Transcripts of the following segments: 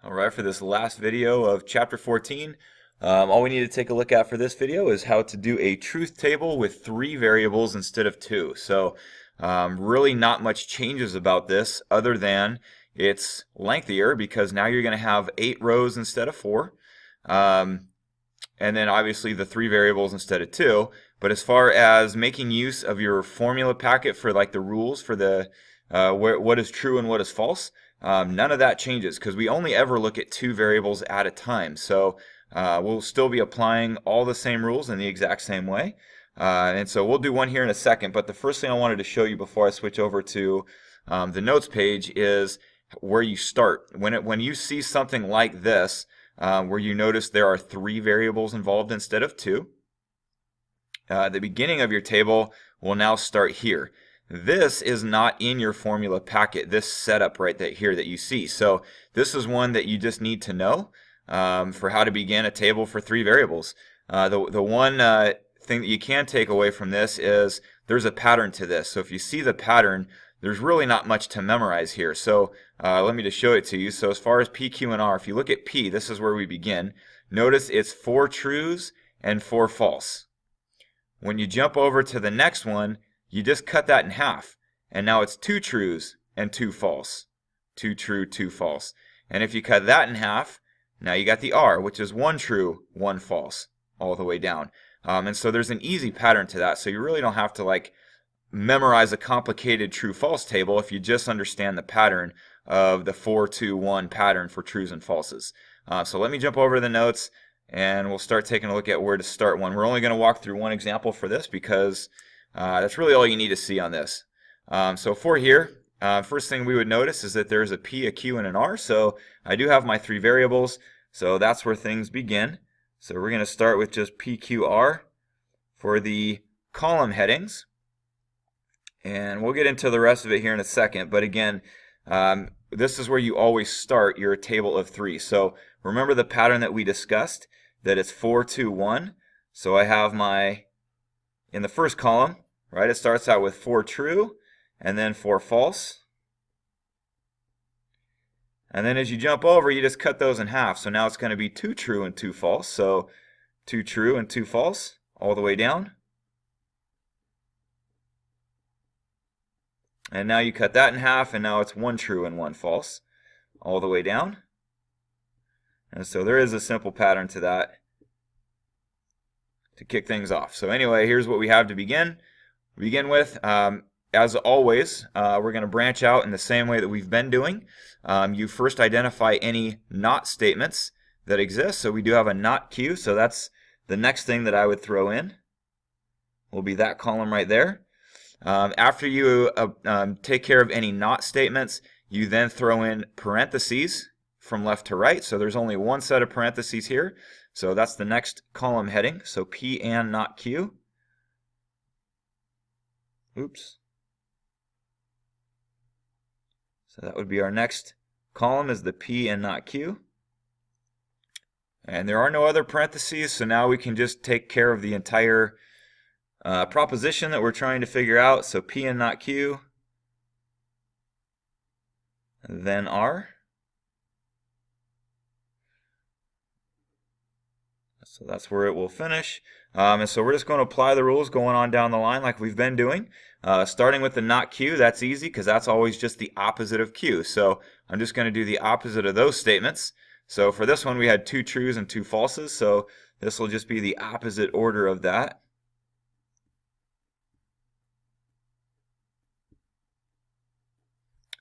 Alright, for this last video of chapter 14, all we need to take a look at for this video is how to do a truth table with 3 variables instead of 2. So really not much changes about this other than it's lengthier because now you're going to have 8 rows instead of 4. And then obviously the 3 variables instead of 2. But as far as making use of your formula packet for like the rules for the what is true and what is false, none of that changes because we only ever look at 2 variables at a time. So we'll still be applying all the same rules in the exact same way. And so we'll do one here in a second. But the first thing I wanted to show you before I switch over to the notes page is where you start. When you see something like this, where you notice there are 3 variables involved instead of 2, the beginning of your table will now start here. This is not in your formula packet, this setup right here that you see. So this is one that you just need to know for how to begin a table for 3 variables. The one thing that you can take away from this is there's a pattern to this. So if you see the pattern, there's really not much to memorize here. So let me just show it to you. So as far as P, Q, and R, if you look at P, this is where we begin. Notice it's 4 trues and 4 false. When you jump over to the next one, you just cut that in half. And now it's 2 trues and 2 false. 2 true, 2 false. And if you cut that in half, now you got the R, which is 1 true, 1 false, all the way down. And so there's an easy pattern to that. So you really don't have to like memorize a complicated true-false table if you just understand the pattern of the 4-2-1 pattern for trues and falses. So let me jump over to the notes and we'll start taking a look at where to start one. We're only going to walk through one example for this because that's really all you need to see on this. So for here, first thing we would notice is that there's a P, a Q, and an R. So I do have my 3 variables, so that's where things begin. So we're going to start with just P, Q, R for the column headings. And we'll get into the rest of it here in a second. But again, this is where you always start your table of 3. So remember the pattern that we discussed, that it's 4-2-1. So I have my, in the first column, right, it starts out with 4 true and then 4 false. And then as you jump over, you just cut those in half. So now it's going to be 2 true and 2 false. So 2 true and 2 false all the way down. And now you cut that in half, and now it's 1 true and 1 false all the way down. And so there is a simple pattern to that to kick things off. So anyway, here's what we have to begin with. As always, we're going to branch out in the same way that we've been doing. You first identify any not statements that exist. So we do have a not Q, so that's the next thing that I would throw in. Will be that column right there. After you take care of any not statements, you then throw in parentheses from left to right. So there's only one set of parentheses here. So that's the next column heading. So P and not Q. Oops. So that would be our next column, is the P and not Q. And there are no other parentheses, so now we can just take care of the entire proposition that we're trying to figure out. So P and not Q, then R. So that's where it will finish. And so we're just going to apply the rules going on down the line like we've been doing. Starting with the not Q, that's easy because that's always just the opposite of Q. So I'm just going to do the opposite of those statements. So for this one we had 2 trues and 2 falses, so this will just be the opposite order of that.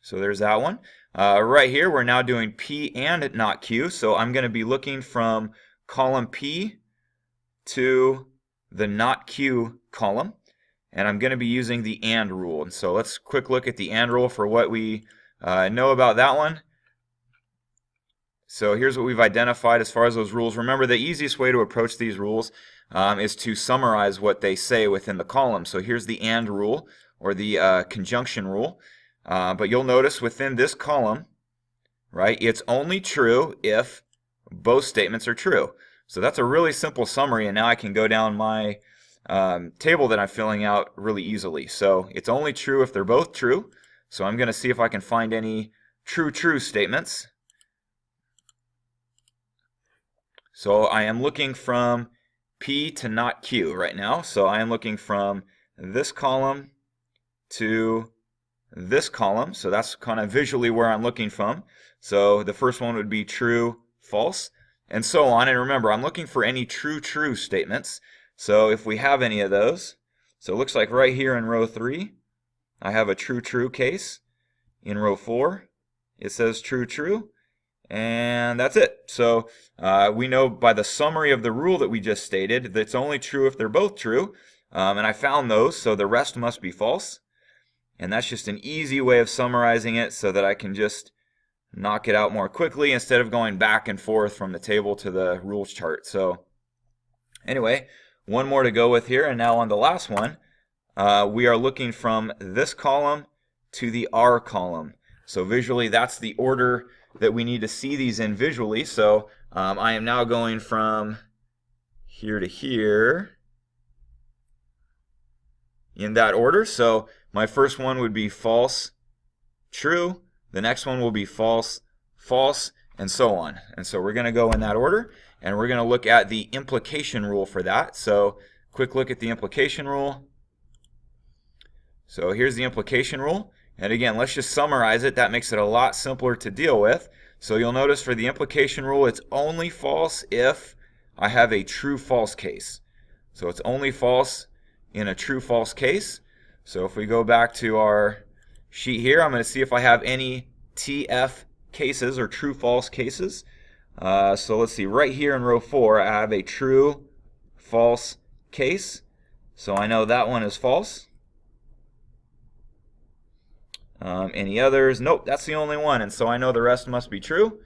So there's that one. Right here we're now doing P and not Q, so I'm going to be looking from column P to the not Q column, and I'm going to be using the AND rule. And so let's quick look at the AND rule for what we know about that one. So here's what we've identified as far as those rules. Remember, the easiest way to approach these rules is to summarize what they say within the column. So here's the AND rule, or the conjunction rule. But you'll notice within this column, right, it's only true if both statements are true. So that's a really simple summary, and now I can go down my table that I'm filling out really easily. So it's only true if they're both true. So I'm going to see if I can find any true statements. So I am looking from P to not Q right now. So I am looking from this column to this column. So that's kind of visually where I'm looking from. So the first one would be true, false, and so on. And remember, I'm looking for any true statements. So if we have any of those, so it looks like right here in row 3, I have a true case. In row 4, it says true, and that's it. So we know by the summary of the rule that we just stated that it's only true if they're both true, and I found those, so the rest must be false. And that's just an easy way of summarizing it so that I can just knock it out more quickly instead of going back and forth from the table to the rules chart. So anyway, one more to go with here, and now on the last one, we are looking from this column to the R column. So visually, that's the order that we need to see these in visually. So I am now going from here to here in that order. So my first one would be false, true. The next one will be false, false, and so on. And so we're going to go in that order, and we're going to look at the implication rule for that. So quick look at the implication rule. So here's the implication rule. And again, let's just summarize it. That makes it a lot simpler to deal with. So you'll notice for the implication rule, it's only false if I have a true-false case. So it's only false in a true-false case. So if we go back to our sheet here, I'm going to see if I have any TF cases or true-false cases. So let's see, right here in row 4, I have a true-false case. So I know that one is false. Any others? Nope, that's the only one, and so I know the rest must be true.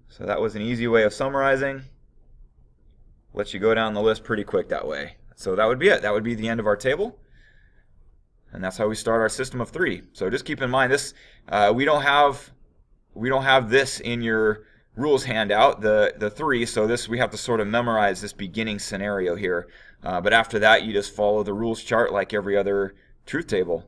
So that was an easy way of summarizing. Lets you go down the list pretty quick that way. So that would be it. That would be the end of our table. And that's how we start our system of 3. So just keep in mind this, we don't have this in your rules handout, the 3, so this we have to sort of memorize this beginning scenario here. But after that, you just follow the rules chart like every other truth table.